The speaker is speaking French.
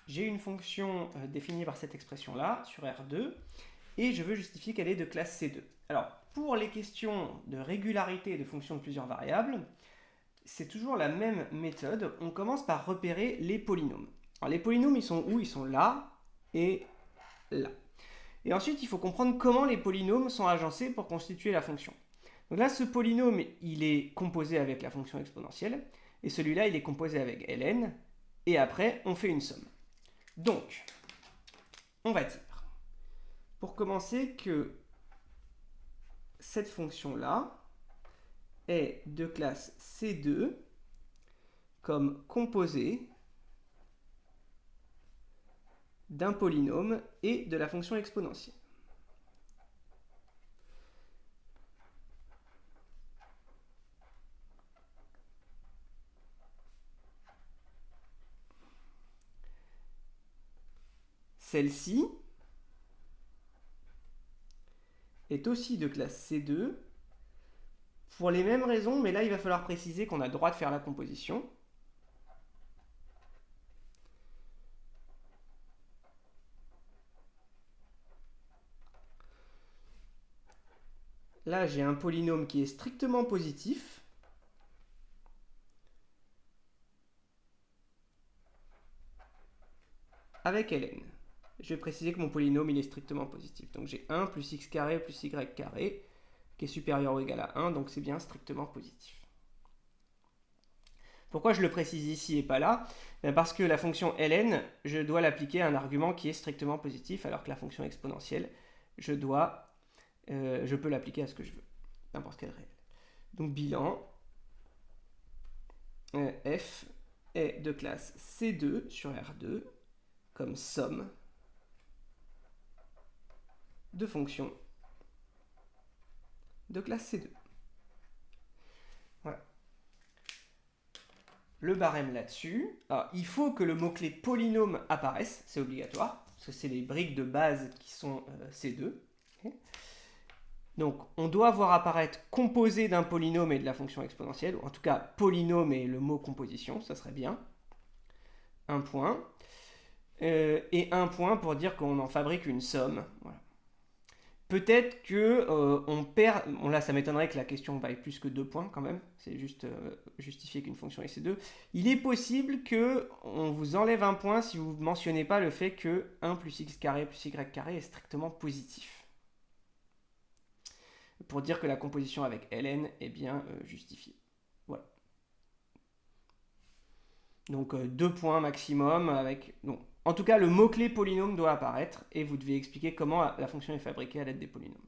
j'ai une fonction définie par cette expression-là sur R2 et je veux justifier qu'elle est de classe C2. Alors, pour les questions de régularité de fonctions de plusieurs variables, c'est toujours la même méthode. On commence par repérer les polynômes. Alors, les polynômes, ils sont où? Ils sont là et là. Et ensuite, il faut comprendre comment les polynômes sont agencés pour constituer la fonction. Donc là, ce polynôme, il est composé avec la fonction exponentielle, et celui-là, il est composé avec ln, et après, on fait une somme. Donc, on va dire, pour commencer, que cette fonction-là est de classe C2 comme composée d'un polynôme et de la fonction exponentielle. Celle-ci est aussi de classe C2 pour les mêmes raisons, mais là il va falloir préciser qu'on a le droit de faire la composition. Là j'ai un polynôme qui est strictement positif, avec ln. Je vais préciser que mon polynôme il est strictement positif. Donc j'ai 1 plus x carré plus y carré qui est supérieur ou égal à 1, donc c'est bien strictement positif. Pourquoi je le précise ici et pas là? Parce que la fonction ln, je dois l'appliquer à un argument qui est strictement positif, alors que la fonction exponentielle, je peux l'appliquer à ce que je veux, n'importe quel réel. Donc bilan, f est de classe C2 sur R2 comme somme de fonctions de classe C2. Voilà. Le barème là-dessus. Alors, il faut que le mot-clé polynôme apparaisse, c'est obligatoire, parce que c'est les briques de base qui sont C2. Okay. Donc, on doit voir apparaître composé d'un polynôme et de la fonction exponentielle, ou en tout cas polynôme et le mot composition, ça serait bien. Un point. Et un point pour dire qu'on en fabrique une somme. Voilà. Peut-être que on perd. Bon, là, ça m'étonnerait que la question vaille plus que 2 points quand même. C'est juste justifier qu'une fonction est C2. Il est possible que on vous enlève un point si vous ne mentionnez pas le fait que 1 plus x carré plus y carré est strictement positif. Pour dire que la composition avec ln est bien justifiée. Voilà. Donc 2 points maximum avec. Donc, en tout cas, le mot-clé polynôme doit apparaître et vous devez expliquer comment la fonction est fabriquée à l'aide des polynômes.